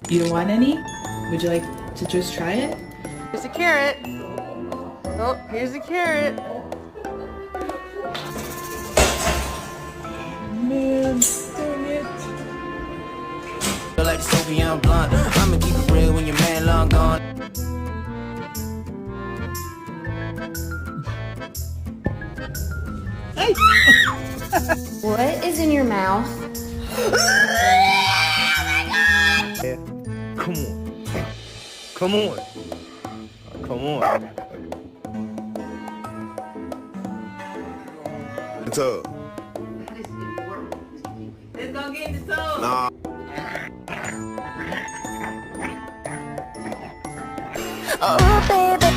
You don't want any? Would you like to just try it? Here's a carrot. Oh, here's a carrot. Man, dang it. Feel like the Soviet blunt. I'ma keep it real when your man long gone. What is in your mouth? Yeah. Come on. Come on. Come on. Tub. Let's go get in the tub. Nah. Oh, baby.